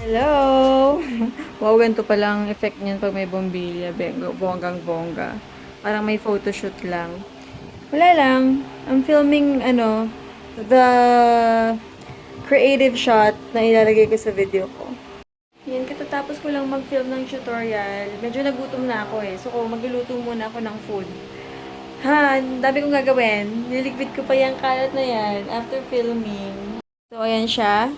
Hello! Wow, ganito palang effect niyan pag may bombilya. Bonggang-bongga. Parang may photoshoot lang. Wala lang. I'm filming, the creative shot na ilalagay ko sa video ko. Yan, katatapos ko lang mag-film ng tutorial. Medyo nagutom na ako eh. So, magluluto muna ako ng food. Ha, dami kong gagawin. Niligpit ko pa yung kalat na yan after filming. So, ayan siya.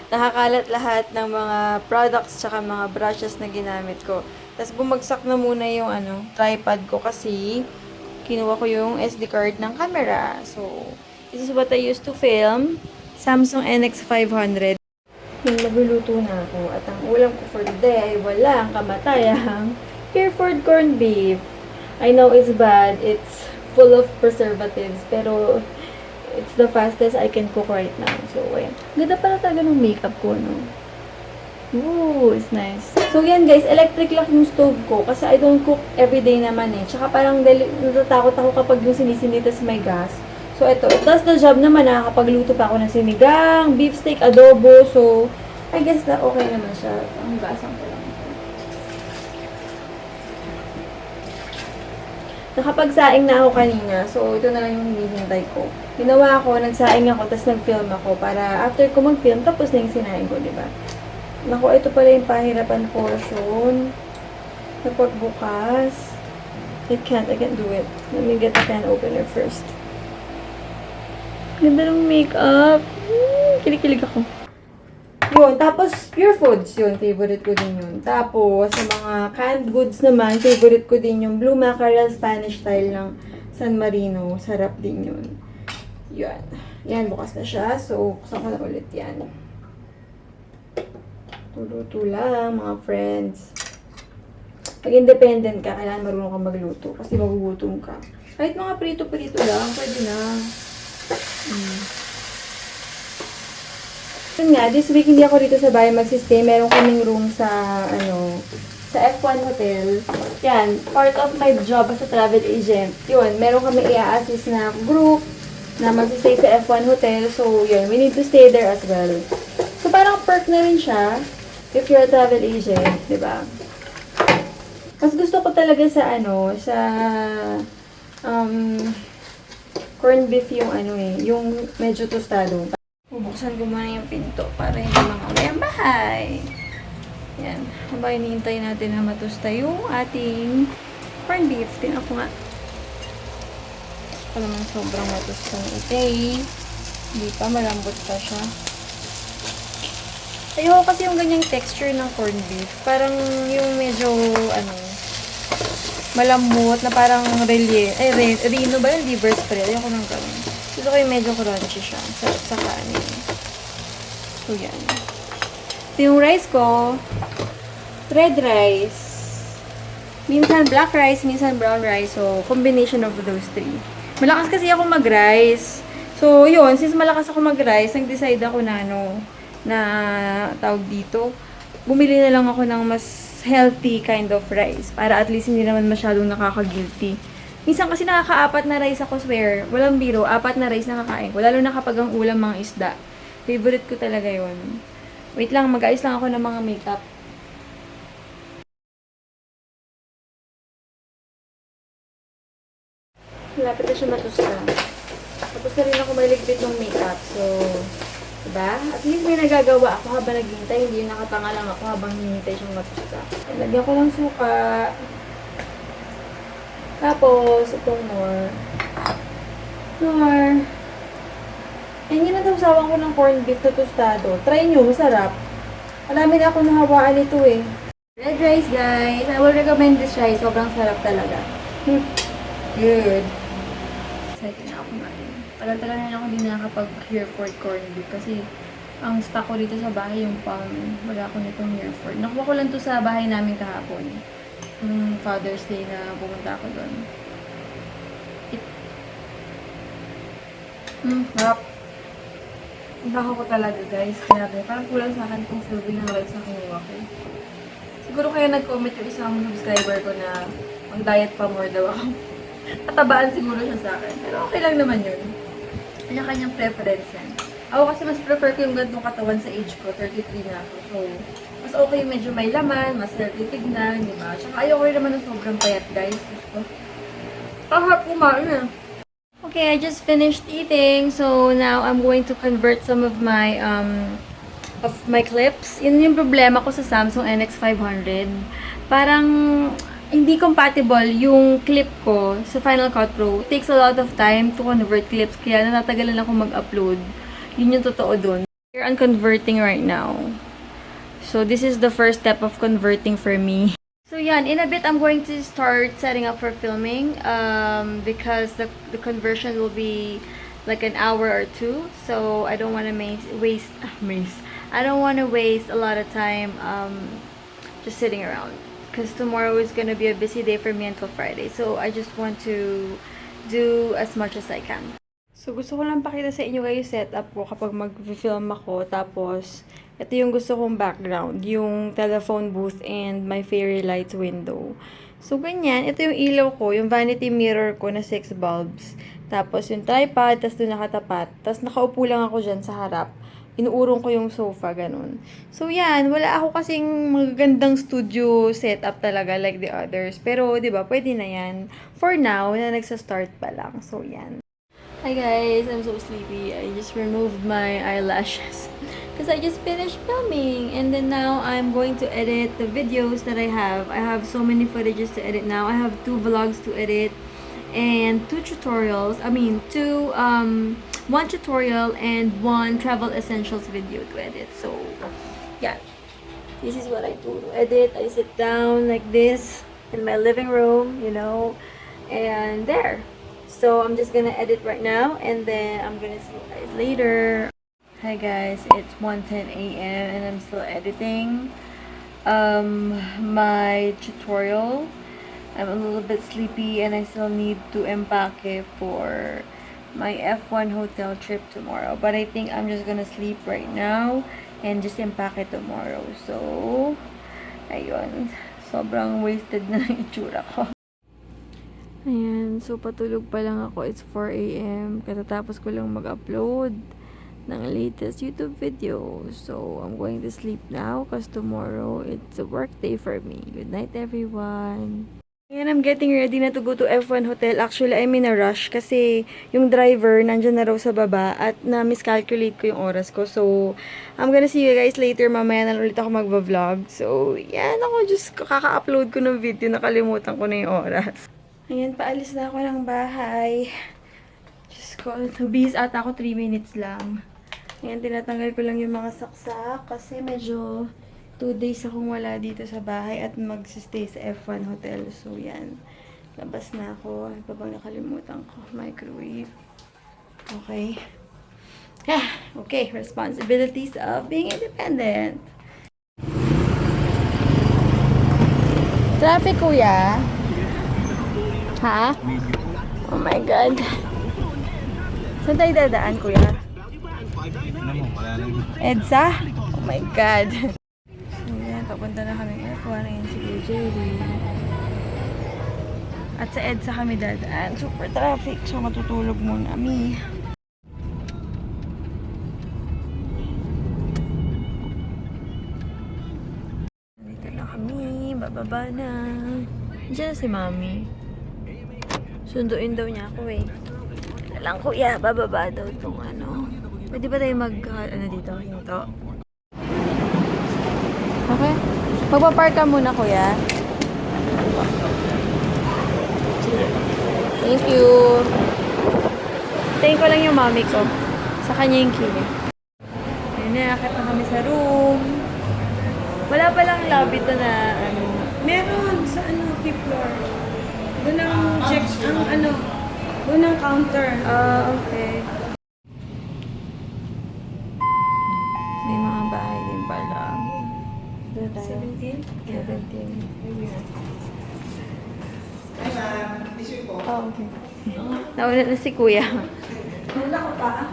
Nakakalat lahat ng mga products tsaka mga brushes na ginamit ko. Tapos bumagsak na muna yung tripod ko kasi kinuha ko yung SD card ng camera. So, this is what I used to film. Samsung NX500. Yung nagluluto na ako at ang ulam ko for today ay walang kamatayang Hereford corned beef. I know it's bad, it's full of preservatives, pero it's the fastest I can cook right now. So, ayan. Ganda pala talaga ng makeup ko, no? Ooh, it's nice. So, yan guys, electric lang yung stove ko kasi I don't cook everyday naman eh. Tsaka parang natatakot ako kapag yung sinisinitas may gas. So, ito. It does the job naman. Nakakapagluto pa ako ng sinigang, beef steak, adobo. So, I guess na okay naman siya. Ang gasang ko lang. Nakapagsaing na ako kanina, so ito na lang yung hinihintay ko. Ginawa ko, nagsaing ako, tapos nag-film ako para after ko mag-film, tapos na yung sinaing ko, diba? Naku, ito pala yung pahirapan portion. Kapag bukas, I can't do it. Let me get a can opener first. Ganda ng makeup. Kilig-kilig ako. Yun, tapos pure foods yun, favorite ko din yun. Tapos, sa mga canned goods naman, favorite ko din yung blue mackerel Spanish style ng San Marino. Sarap din yun. Yun. Yan, bukas na siya. So, buksan ko na ulit yan. Tuluto lang, mga friends. Pag independent ka, kailangan marunong kang magluto kasi magugutom ka. Kahit mga prito-prito lang, pwede na. Yun nga, this week hindi ako dito sa bahay magsistay. Meron kaming room sa, sa F1 Hotel. Yan, part of my job as a travel agent. Yun, meron kami i-assist na group na magsistay sa F1 Hotel. So, yun, we need to stay there as well. So, parang perk na rin siya if you're a travel agent, di ba? Mas gusto ko talaga sa, corned beef yung yung medyo tostado. Bubuksan ko muna yung pinto para hindi makaway ang bahay. Yan. Habang hinihintay natin na matusta yung ating corned beef. Tingnan ko nga. Ito naman sobrang matustang itay. Hindi pa, malambot pa siya. Ayoko kasi yung ganyang texture ng corned beef. Parang yung medyo, malambot na parang Reno ba yung liver spread? Ayoko nang gano'n. Gusto ko yung medyo crunchy siya sa kanin. So, yan. Ito yung rice ko. Red rice. Minsan black rice, minsan brown rice. So, combination of those three. Malakas kasi ako mag-rice. So, yun. Since malakas ako mag-rice, nag-decide ako na tawag dito. Bumili na lang ako ng mas healthy kind of rice. Para at least hindi naman masyadong nakaka-guilty. Minsan kasi nakaka-4 na rice ako, swear. Walang biro, 4 na rice nakakain ko. Lalo na kapag ang ulam mga isda. Favorite ko talaga yon. Wait lang, mag-ayos lang ako ng mga makeup. Malapit na siya matusta. Tapos na rin ako maligpit ng makeup. So, diba? At least may nagagawa ako habang naghihintay. Hindi yung nakatanga lang ako habang hinihintay siyang matusta. Lagyan ko ng suka. Tapos, itong more. And yun ang tawsawan ko ng corned beef na tostado. Try nyo, masarap. Marami na ako nahawaan ito eh. Red rice guys. I will recommend this rice. Sobrang sarap talaga. Good. Excited na ako kumain. Tagal-tagal na ako din nakakapag-Hereford corned beef kasi ang stock ko dito sa bahay yung pang wala ko nitong Hereford. Nakuha ko lang to sa bahay namin kahapon. Father's Day na pumunta ako doon. Harap. Ang baho ko talaga guys. Grabe. Parang kulang sa akin kung serving ng rice na kinuha ko. Siguro kaya nag-comment yung isang subscriber ko na mag-diet pa more daw ako. Katabaan siguro siya sa akin. Pero okay lang naman yun. Kanya-kanyang preference yan. Ako kasi mas prefer ko yung gantong katawan sa age ko, 33 na ako. So, mas okay yung medyo may laman, mas healthy tignan, di ba? Tsaka ayoko rin naman ng sobrang payat, guys. Gusto. Kahap kumain na. Okay, I just finished eating, so now I'm going to convert some of my clips. Yun yung problema ko sa Samsung NX500. Parang hindi compatible yung clip ko sa Final Cut Pro. It takes a lot of time to convert clips, kaya natatagalan ako mag-upload. Yun yung totoo dun. Here I'm converting right now. So this is the first step of converting for me. So yan, in a bit I'm going to start setting up for filming because the conversion will be like an hour or two. So I don't want to waste I don't want to waste a lot of time just sitting around because tomorrow is going to be a busy day for me until Friday. So I just want to do as much as I can. So gusto ko lang pakita sa inyo guys setup ko kapag mag-film ako. Tapos ito yung gusto kong background, yung telephone booth and my fairy lights window. So ganyan, ito yung ilaw ko, yung vanity mirror ko na 6 bulbs. Tapos yung tripod, tas doon nakatapat. Tas nakaupo lang ako dyan sa harap. Inuurong ko yung sofa, ganun. So yan, wala ako kasing magagandang studio setup talaga like the others. Pero 'di ba, pwede na yan. For now, na nagsa-start pa lang. So yan. Hi guys, I'm so sleepy. I just removed my eyelashes because I just finished filming and then now I'm going to edit the videos that I have. I have so many footages to edit now. I have 2 vlogs to edit and 2 tutorials. I mean, 1 tutorial and 1 travel essentials video to edit. So, yeah. This is what I do to edit. I sit down like this in my living room, you know, and there. So I'm just gonna edit right now and then I'm gonna see you guys later. Hi guys, it's 1:10 a.m. and I'm still editing my tutorial. I'm a little bit sleepy and I still need to empake for my F1 hotel trip tomorrow. But I think I'm just gonna sleep right now and just empake tomorrow. So, ayun. Sobrang wasted na ng itsura ko. Ayan, so patulog pa lang ako. It's 4 a.m. Katatapos ko lang mag-upload ng latest YouTube video. So, I'm going to sleep now because tomorrow it's a work day for me. Good night, everyone. Ayan, I'm getting ready na to go to F1 Hotel. Actually, I'm in a rush kasi yung driver nandyan na raw sa baba at na-miscalculate ko yung oras ko. So, I'm gonna see you guys later. Mamaya na ulit ako magva-vlog. So, yan ako. Just kaka-upload ko ng video. Nakalimutan ko na yung oras. Ayan, paalis na ako ng bahay. Just ko, bis ata ako 3 minutes lang. Ayan, tinatanggal ko lang yung mga saksak kasi medyo 2 days akong wala dito sa bahay at magsistay sa F1 Hotel. So, yan. Labas na ako. Ano pa bang nakalimutan ko? Microwave. Okay. Okay. Responsibilities of being independent. Traffic, kuya. Ha? Oh my God. Saan tayo dadaan, kuya? EDSA? Oh my God. So, yan. Papunta na kami F1. Ayan si Jerry. At sa EDSA kami dadaan. Super traffic. So, matutulog muna kami. Dito na kami. Bababa na. Diyan na si Mami. Sunduin daw niya ako eh. Alang kuya, bababa daw itong ano. Pwede ba tayo ano dito? Hinto. Okay. Magpapark ka muna kuya. Thank you. Thank ko lang yung mami ko. Sa kanya yung key. Ayun na, akit na kami sa room. Wala palang lobby to na ano. Meron sa ano, 5th floor. Doon ang check, ang ano, doon ang counter. Okay. May mga bahay din pala. 17? 17. Oh, okay. Nauna na si kuya. Wala ko pa.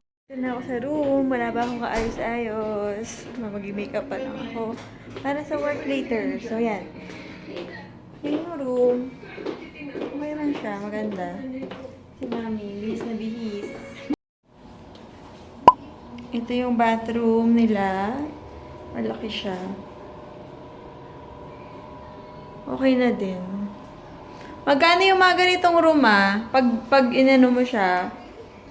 Ito na ako sa room. Wala ba akong kaayos-ayos? Mag-makeup pa lang ako. Para sa work later. So, yan. Yung room. Okay man siya. Maganda. Si Mami. Bihis na bihis. Ito yung bathroom nila. Malaki siya. Okay na din. Magkano yung mga ganitong room Pag inano mo siya,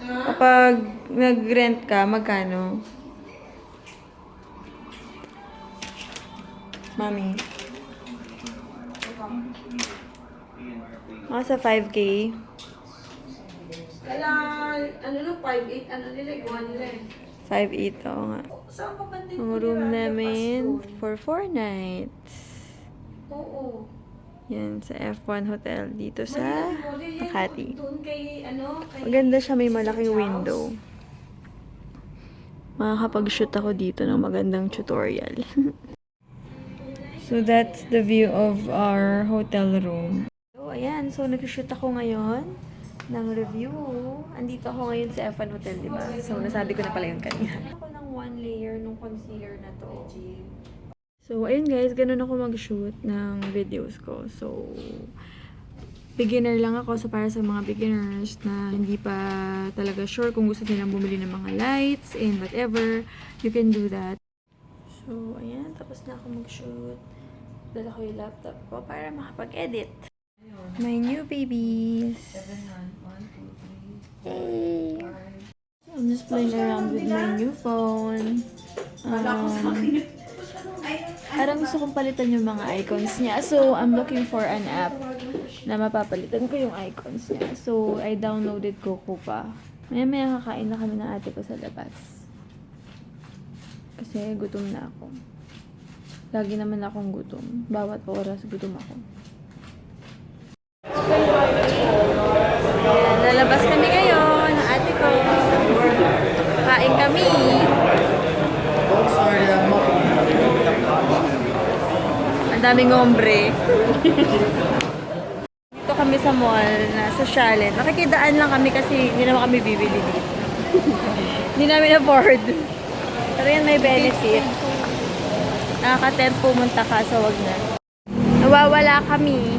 kapag nag-rent ka, magkano? Mami. Mga sa 5K. Ano no, 5'8", ano nila, gawa nila eh. 5'8", oo nga. Saan pa ba din Ang room namin for 4 nights. Oo. Yan, sa F1 Hotel dito sa Makati. Doon kay, Maganda siya, may malaking window. Makakapag-shoot ako dito ng magandang tutorial. So, that's the view of our hotel room. So, ayan. So, nag-shoot ako ngayon ng review. Andito ako ngayon sa F1 Hotel, di ba? So, nasabi ko na pala yun kanina. Ako ng 1 layer nung concealer na to. So, ayun guys, ganun ako mag-shoot ng videos ko. So, beginner lang ako. So, para sa mga beginners na hindi pa talaga sure kung gusto nilang bumili ng mga lights and whatever, you can do that. So, ayan. Tapos na ako mag-shoot. Dala ko yung laptop ko para makapag-edit. My new babies. Yay! So, I'm just playing around with my new phone. Parang gusto kong palitan yung mga icons niya. So, I'm looking for an app na mapapalitan ko yung icons niya. So, I downloaded Coco pa. Maya-maya kakain na kami ng ate ko sa labas. Kasi gutom na ako. Lagi naman akong gutom. Bawat oras gutom ako. Ayan, lalabas kami ngayon ng ate ko. Kain kami. Ang daming ngombre. Dito kami sa mall na sa Chalet. Nakikidaan lang kami kasi hindi naman kami bibili dito. Hindi namin afford. Pero yan may benefit. Nakaka-tempt pumunta ka, so wag na. Nawawala kami.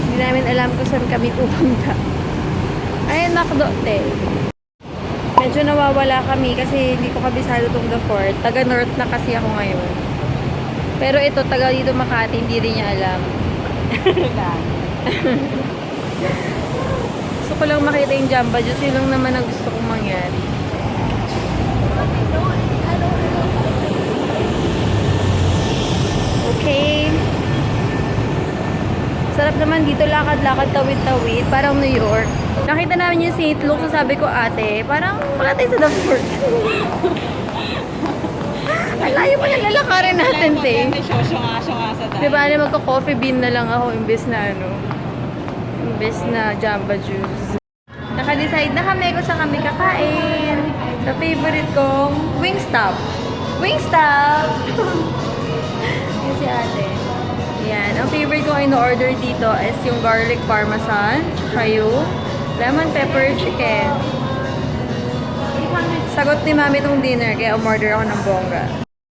Hindi namin alam kung saan kami pupunta. Ayun, McDo. Medyo nawawala kami kasi hindi ko kabisado itong The Fort. Taga-north na kasi ako ngayon. Pero ito, taga dito Makati, hindi rin niya alam. Gusto ko lang makita yung Jamba Juice. Yun lang naman ang gusto kong mangyari. Okay. Sarap naman dito, lakad-lakad, tawid-tawid. Parang New York. Nakita namin yung St. Luke, so sabi ko, ate, parang wala tayo sa The Fort. Ay, layo pa yung lalakarin natin, te. Diba, magka-coffee bean na lang ako, imbes na Jamba Juice. Naka-decide na kami kung saan kami kakain. Sa favorite kong Wingstop. Wingstop! Yan si ate. Yan. Ang favorite ko ay na-order dito is yung garlic parmesan, tsaka yung lemon pepper chicken. Sagot ni mami itong dinner, kaya umorder ako ng bongga.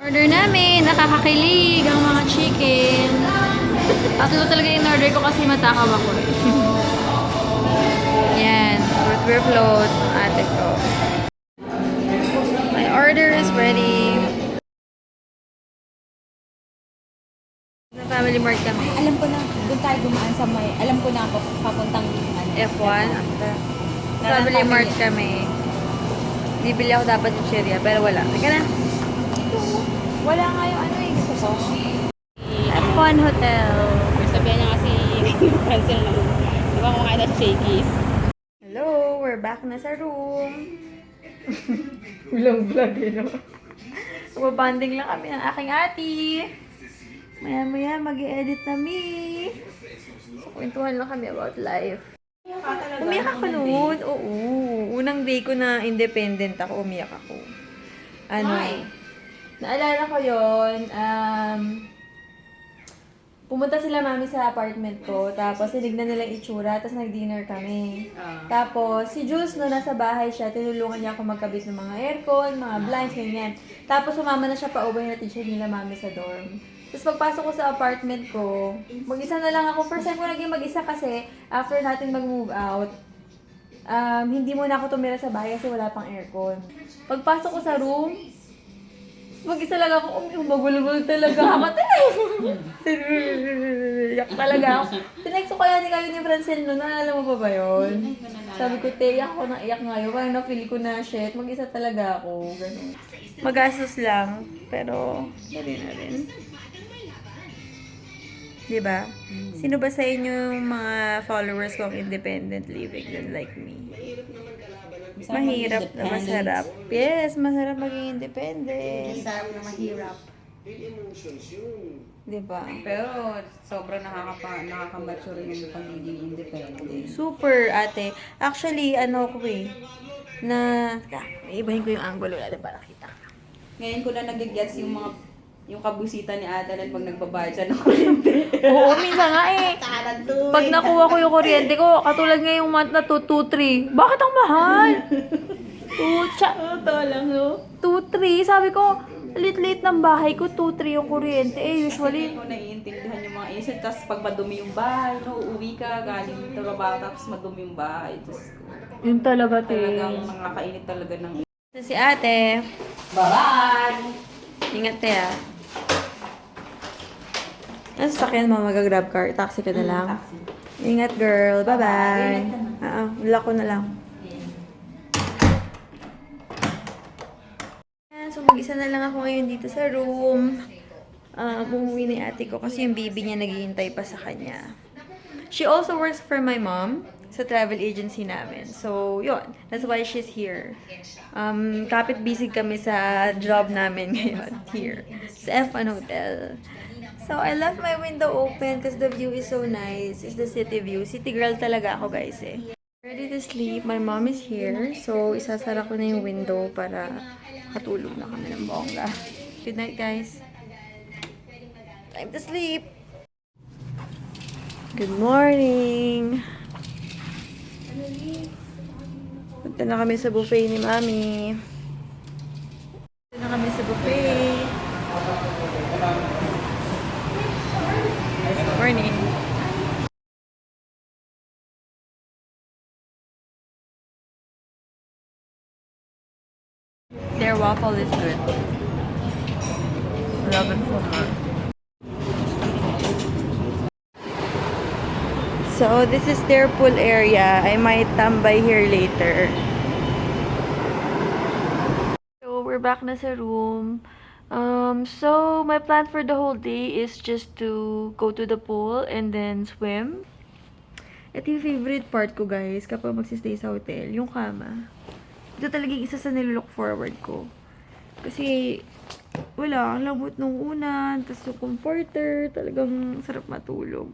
Order namin, nakakakilig ang mga chicken. Tatlo talaga yung order ko kasi matakaw ako. Yan. Root beer float, ate ko. My order is ready. Family Mart kami. Alam ko na, doon tayo dumaan sa may, alam ko na papuntang F1. Family Mart kami. Bibili ako dapat yung cherry, pero wala. Teka na. Wala nga yung gusto ko. F1 Hotel. Sabihan niya kasi cancel na. Di ba kumakain na Shakey's? Hello, we're back na sa room. Vlog, Babanding lang kami ng aking ati. Maya-maya, mag-i-edit na me. So, kwentuhan lang kami about life. Umiyak ako noon. Oo. Unang day ko na independent ako, umiyak ako. Naalala ko yon. Pumunta sila mami sa apartment ko, tapos tinignan nila yung itsura, tapos nag-dinner kami. Tapos, si Jules, no, nasa bahay siya, tinulungan niya ako magkabit ng mga aircon, mga blinds, ganyan. Tapos, sumama na siya pa uwi na teacher nila mami sa dorm. Tapos, pagpasok ko sa apartment ko, mag-isa na lang ako. First time ko naging mag-isa kasi, after natin mag-move out, hindi muna ako tumira sa bahay kasi wala pang aircon. Pagpasok ko sa room, mag-isa lang ako, magulugol talaga ako. Yak talaga ako. Tinext ko kaya ni kayo ni Francel noon, naalala mo pa ba yun? Sabi ko, te, iyak ako ng iyak ngayon. Parang na-feel ko na, shit, mag-isa talaga ako. Ganun. Magastos lang, pero hindi na rin. Diba? Sino ba sa inyo yung mga followers ko ang independent living din like me? Mahirap na masarap. Yes, masarap maging independent. Masarap na mahirap. Diba? Pero sobrang nakaka-mature yung pagiging independent. Super, ate. Actually, ano ko eh, na, ibahin ko yung angulo natin para kita. Ngayon ko na nag-gets yung kabusita ni Ate Lan pag nagbabayad siya ng kuryente. Oo, minsan nga eh. Pag nakuha ko yung kuryente ko, katulad ngayong month na to, 2-3. Bakit ang mahal? 2 lang, no? 2-3. Sabi ko, lit-lit ng bahay ko, 2-3 yung kuryente. Eh, usually, Hindi ko naiintindihan yung mga isip. Tapos pag madumi yung bahay, no, uuwi ka, galing trabaho, tapos madumi yung bahay. Tapos, yun talaga, te. talagang nakakainit talaga ng Si ate. Bye-bye! Ingat te, ah. Ano sasakyan mo? Mag-grab car? Taxi ka na lang? Taxi. Ingat, girl. Bye-bye. Wala ko na lang. So, mag-isa na lang ako ngayon dito sa room. Umuwi ni ate ko kasi yung baby niya naghihintay pa sa kanya. She also works for my mom sa travel agency namin. So, yun. That's why she's here. Kapit-busy kami sa job namin ngayon here sa F1 Hotel. So, I left my window open because the view is so nice. It's the city view. City girl talaga ako, guys, eh. Ready to sleep. My mom is here. So, isasara ko na yung window para katulog na kami ng bongga. Good night, guys. Time to sleep. Good morning. Punta na kami sa buffet ni Mami. Punta na kami sa buffet. Morning. Their waffle is good. Love it so much. So, this is their pool area. I might tambay here later. So, we're back na sa room. So, my plan for the whole day is just to go to the pool and then swim. Ito yung favorite part ko, guys, kapag magsistay sa hotel, yung kama. Ito talaga yung isa sa nilook forward ko. Kasi, wala, ang lambot nung unan, tapos yung comforter, talagang sarap matulog.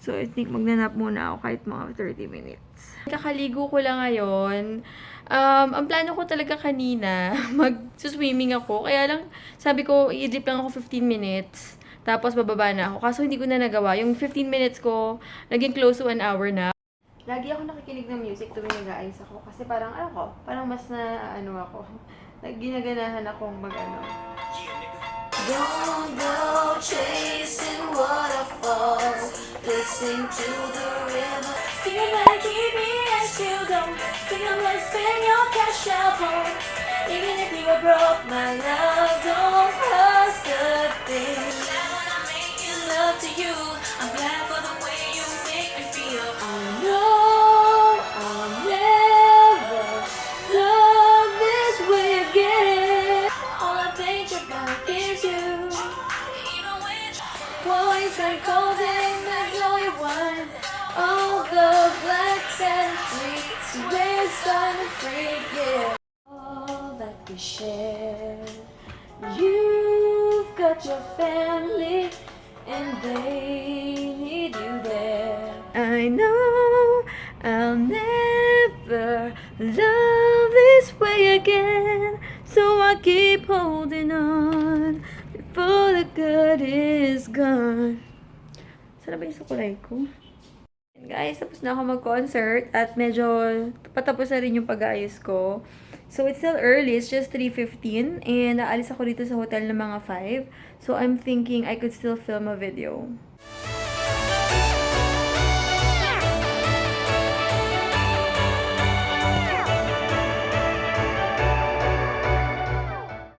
So, I think magnanap muna ako kahit mga 30 minutes. Kakaligo ko lang ngayon. Ang plano ko talaga kanina, mag-swimming ako. Kaya lang, sabi ko, i-drip lang ako 15 minutes. Tapos, bababa na ako. Kaso, hindi ko na nagawa. Yung 15 minutes ko, naging close to 1 hour na. Lagi ako nakikinig ng music tuwing nag-aayos ako. Kasi parang, parang mas na, ako, ginaganahan akong mag-ano. Don't go chasing waterfalls, listen to the river. Feel like EBS, you don't think I'm gonna spend your cash out home. Even if you were broke, my love don't cost a thing. Glad when I'm making love to you, I'm glad for the way you make me feel. I know I'll never love this way again. All I think about is you. Boys like golden magnolia wine. All the blacks and streets, we're starting to freak, yeah. All that we share. You've got your family, and they need you there. I know I'll never love this way again, so I keep holding on before the good is gone. Sana ba yung sukulay ko? And guys, tapos na ako mag-concert at medyo patapos na rin yung pag-aayos ko. So, it's still early. It's just 3:15 and naalis ako dito sa hotel ng mga 5. So, I'm thinking I could still film a video.